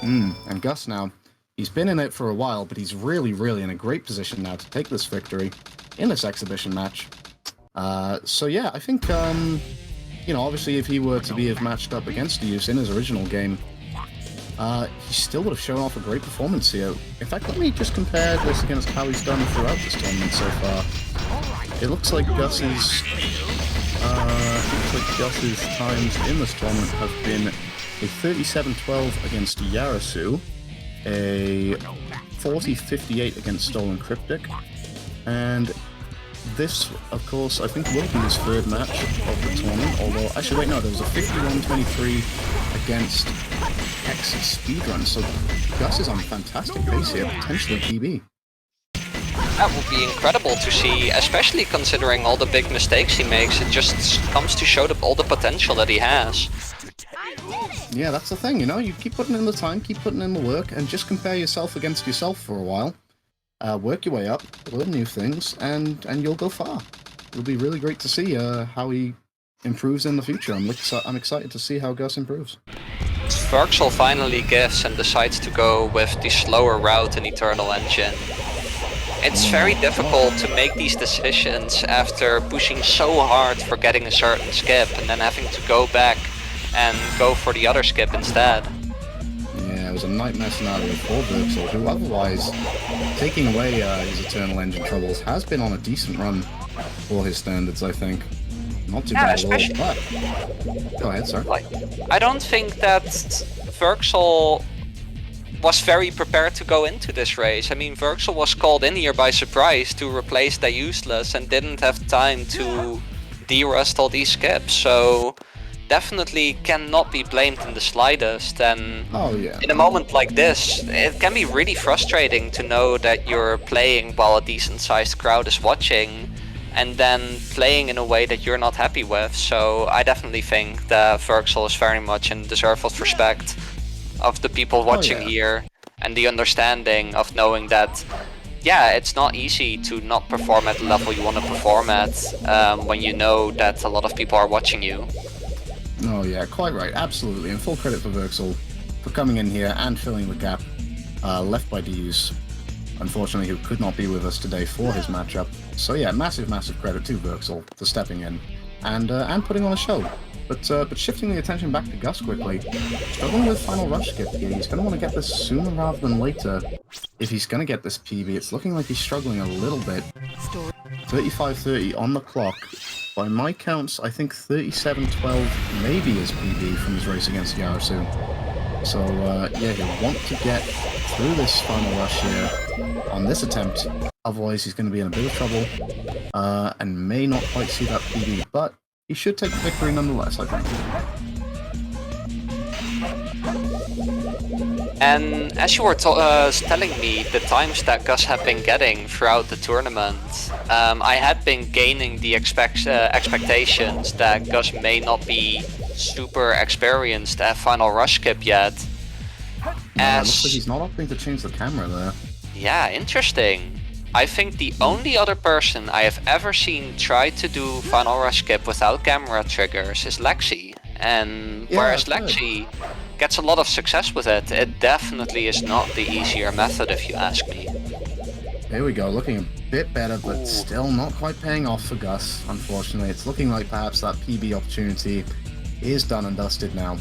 And Gus now, he's been in it for a while, but he's really, really in a great position now to take this victory in this exhibition match. So yeah, I think, you know, obviously if he were to have matched up against Deus in his original game, he still would have shown off a great performance here. In fact, let me just compare this against how he's done throughout this tournament so far. It looks like Gus's times in this tournament have been a 37-12 against Yarasu, a 40-58 against Stolen Cryptic, and this, of course, I think will be his third match of the tournament, although, actually wait, no, there was a 51-23 against Hex's Speedrun, so Gus is on fantastic pace here, potentially PB. That would be incredible to see, especially considering all the big mistakes he makes. It just comes to show all the potential that he has. Yeah, that's the thing, you know, you keep putting in the time, keep putting in the work, and just compare yourself against yourself for a while. Work your way up, learn new things, and you'll go far. It'll be really great to see how he improves in the future. I'm excited to see how Gus improves. Verxl finally gives and decides to go with the slower route in Eternal Engine. It's very difficult to make these decisions after pushing so hard for getting a certain skip and then having to go back and go for the other skip instead. Yeah, it was a nightmare scenario for Verxl, who otherwise, taking away his Eternal Engine troubles, has been on a decent run for his standards, I think. Not too bad at all, but... Go ahead, sir. I don't think that Verxl was very prepared to go into this race. I mean, Verxl was called in here by surprise to replace the useless and didn't have time to de-rust all these skips, so definitely cannot be blamed in the slightest. And in a moment like this, it can be really frustrating to know that you're playing while a decent sized crowd is watching and then playing in a way that you're not happy with. So I definitely think that Verxl is very much in deserve of respect of the people watching here, and the understanding of knowing that, yeah, it's not easy to not perform at the level you want to perform at when you know that a lot of people are watching you. Oh yeah, quite right, absolutely, and full credit for Verxl for coming in here and filling the gap left by Deus, unfortunately, who could not be with us today for his matchup. So yeah, massive credit to Verxl for stepping in and putting on a show. But shifting the attention back to Gus quickly, struggling with final rush skip here. He's going to want to get this sooner rather than later if he's going to get this PB. It's looking like he's struggling a little bit. 35-30 on the clock. By my counts, I think 37-12 maybe is PB from his race against Yarasu. So yeah, he'll want to get through this final rush here on this attempt. Otherwise, he's going to be in a bit of trouble and may not quite see that PB. But he should take the victory nonetheless, I think. And as you were telling me the times that Gus had been getting throughout the tournament, I had been gaining the expectations that Gus may not be super experienced at final rush skip yet. It looks like he's not opting to change the camera there. Yeah, interesting. I think the only other person I have ever seen try to do final rush skip without camera triggers is Lexi. And whereas Lexi gets a lot of success with it, it definitely is not the easier method if you ask me. Here we go, looking a bit better, but still not quite paying off for Gus, unfortunately. It's looking like perhaps that PB opportunity is done and dusted now,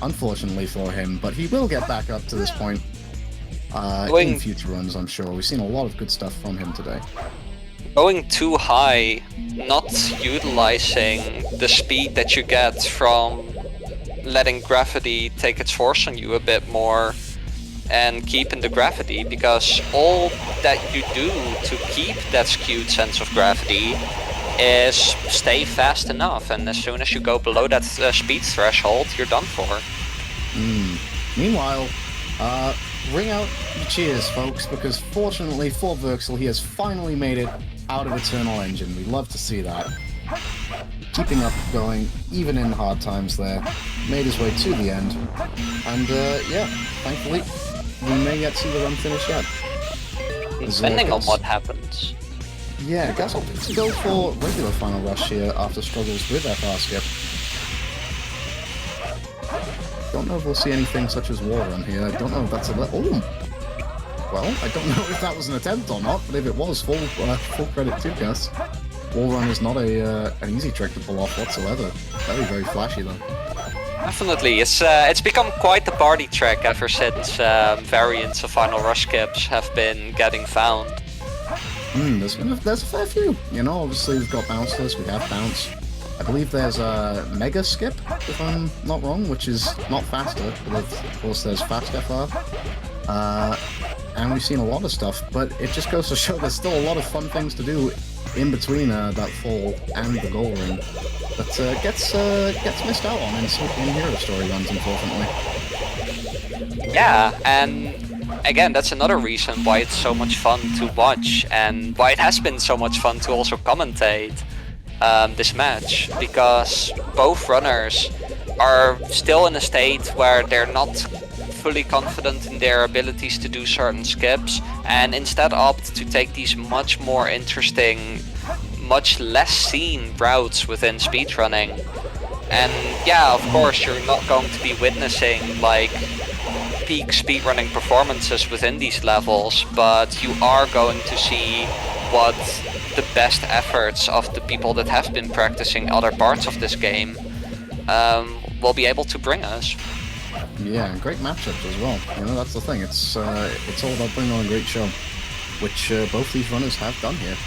unfortunately for him, but he will get back up to this point. in future runs, I'm sure. We've seen a lot of good stuff from him today. Going too high, not utilizing the speed that you get from letting gravity take its force on you a bit more and keeping the gravity, because all that you do to keep that skewed sense of gravity is stay fast enough, and as soon as you go below that speed threshold, you're done for. Meanwhile, ring out your cheers, folks, because fortunately for Verxl, he has finally made it out of Eternal Engine. We love to see that. Keeping up going, even in hard times there. Made his way to the end. And yeah, thankfully, we may yet see the run finish yet. Depending on what happens. Yeah, Gus opted to go for regular final rush here after struggles with FR skip. Don't know if we'll see anything such as War Run here. I don't know if that's a... Oh! Well, I don't know if that was an attempt or not, but if it was, full credit to Gus. Wall Run is not an easy trick to pull off whatsoever. Very, very flashy though. Definitely, it's become quite the party trick ever since variants of Final Rush skips have been getting found. There's a fair few. You know, obviously we've got bounceless, we have bounce. I believe there's a mega skip, if I'm not wrong, which is not faster, but of course there's fast FR. And we've seen a lot of stuff, but it just goes to show there's still a lot of fun things to do in between that fall and the goal ring that gets missed out on in hero story runs, unfortunately. Yeah, and again, that's another reason why it's so much fun to watch, and why it has been so much fun to also commentate this match, because both runners are still in a state where they're not fully confident in their abilities to do certain skips, and instead opt to take these much more interesting, much less seen routes within speedrunning. And yeah, of course, you're not going to be witnessing like peak speedrunning performances within these levels, but you are going to see what the best efforts of the people that have been practicing other parts of this game will be able to bring us. Yeah, great matchups as well. You know, that's the thing. It's all about putting on a great show, which both these runners have done here.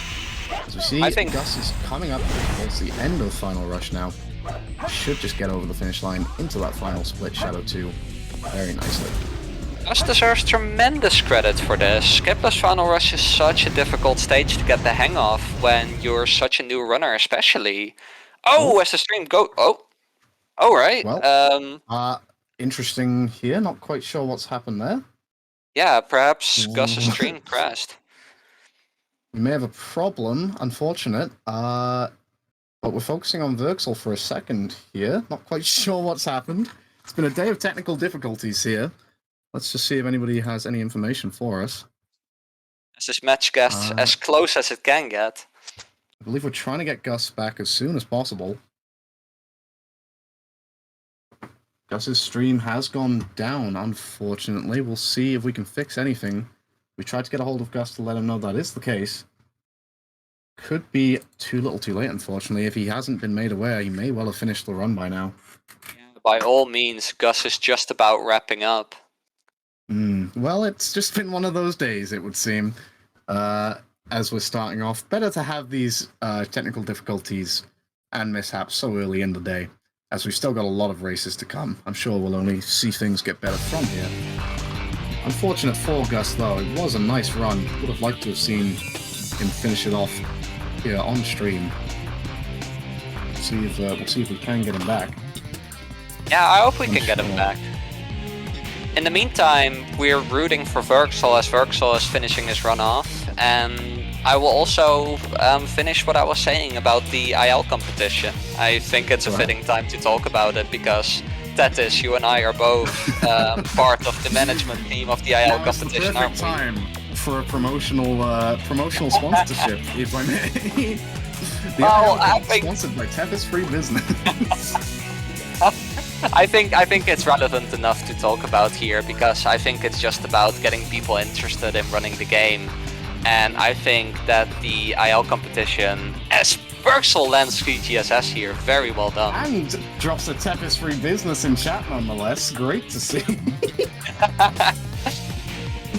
As we see, I think Gus is coming up towards the end of Final Rush now. Should just get over the finish line into that final split Shadow 2 very nicely. Gus deserves tremendous credit for this. Skipless Final Rush is such a difficult stage to get the hang of when you're such a new runner, especially. Oh, as the stream goes. Oh, right. Well, interesting here. Not quite sure what's happened there. Yeah, perhaps Gus's stream crashed. We may have a problem. Unfortunate. But we're focusing on Verxl for a second here. Not quite sure what's happened. It's been a day of technical difficulties here. Let's just see if anybody has any information for us. As this match gets as close as it can get. I believe we're trying to get Gus back as soon as possible. Gus's stream has gone down, unfortunately. We'll see if we can fix anything. We tried to get a hold of Gus to let him know that is the case. Could be too little too late, unfortunately. If he hasn't been made aware, he may well have finished the run by now. Yeah, by all means, Gus is just about wrapping up. Well, it's just been one of those days, it would seem. As we're starting off, better to have these technical difficulties and mishaps so early in the day, as we've still got a lot of races to come. I'm sure we'll only see things get better from here. Unfortunate for Gus, though. It was a nice run. Would have liked to have seen him finish it off here on stream. We'll see if we can get him back. Yeah, I hope we can get him back. In the meantime, we're rooting for Verxl as Verxl is finishing his run off, and I will also finish what I was saying about the IL competition. I think it's a fitting time to talk about it, because Tetis, you and I are both part of the management team of the IL competition, aren't we? It's the perfect time for a promotional sponsorship, if I may. Well, I think sponsored by Tetis Free Business. I think it's relevant enough to talk about here, because I think it's just about getting people interested in running the game. And I think that the IL competition, as Verxl lands 3 GSS here, very well done. And drops a Tepis Free Business in chat nonetheless. Great to see.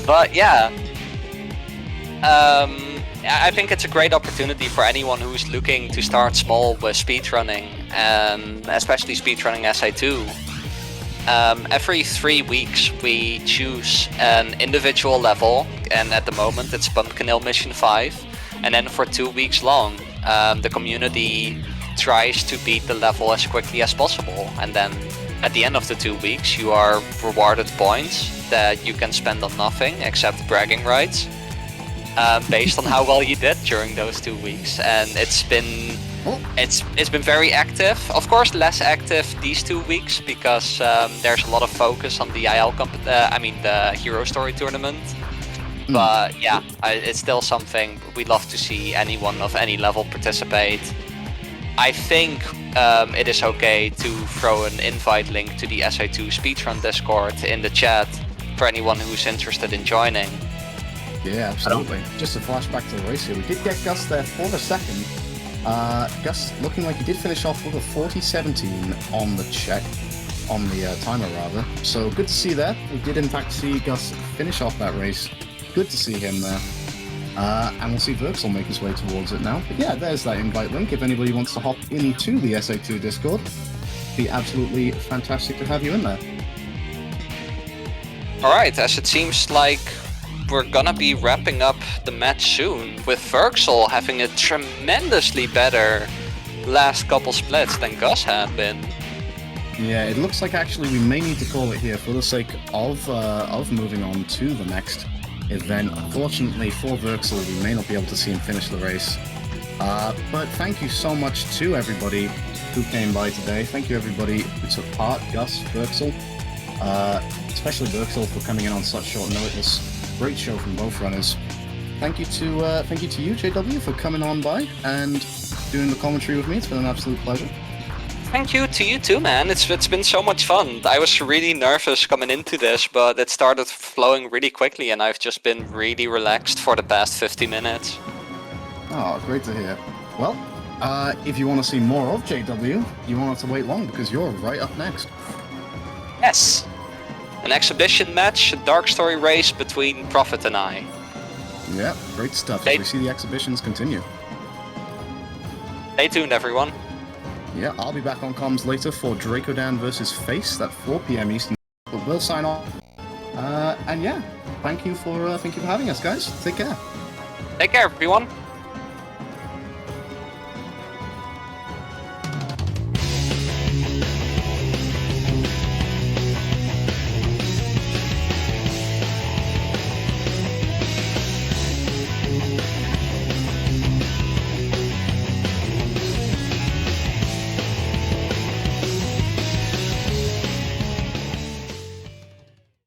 But yeah, I think it's a great opportunity for anyone who's looking to start small with speedrunning, and especially speedrunning SA2. Every 3 weeks we choose an individual level, and at the moment it's Pumpkin Hill Mission 5. And then for 2 weeks long, the community tries to beat the level as quickly as possible. And then at the end of the 2 weeks you are rewarded points that you can spend on nothing except bragging rights, based on how well you did during those 2 weeks. And it's been very active. Of course, less active these 2 weeks because there's a lot of focus on the the Hero Story tournament. But yeah, it's still something we'd love to see anyone of any level participate. I think it is okay to throw an invite link to the SA2 Speedrun Discord in the chat for anyone who's interested in joining. Yeah, absolutely. Just a flashback to the race here. We did get Gus there for the second. Gus looking like he did finish off with a 40-17 on the check, on the timer rather. So good to see that. We did in fact see Gus finish off that race. Good to see him there. And we'll see Verxl make his way towards it now. But yeah, there's that invite link if anybody wants to hop into the SA2 Discord. It'd be absolutely fantastic to have you in there. Alright, as it seems like we're gonna be wrapping up the match soon, with Verxl having a tremendously better last couple splits than Gus had been. Yeah, it looks like actually we may need to call it here for the sake of moving on to the next event. Unfortunately for Verxl, we may not be able to see him finish the race. But thank you so much to everybody who came by today. Thank you everybody who took part, Gus, Verxl, especially Verxl for coming in on such short notice. Great show from both runners. Thank you to you, JW, for coming on by and doing the commentary with me. It's been an absolute pleasure. Thank you to you too, man. It's been so much fun. I was really nervous coming into this, but it started flowing really quickly, and I've just been really relaxed for the past 50 minutes. Oh, great to hear. Well, if you want to see more of JW, you won't have to wait long because you're right up next. Yes. An exhibition match, a dark story race between Prophet and I. Yeah, great stuff. As we see the exhibitions continue. Stay tuned, everyone. Yeah, I'll be back on comms later for Dracodan versus Face at 4 PM Eastern. But we'll sign off. And yeah, thank you for having us, guys. Take care. Take care, everyone.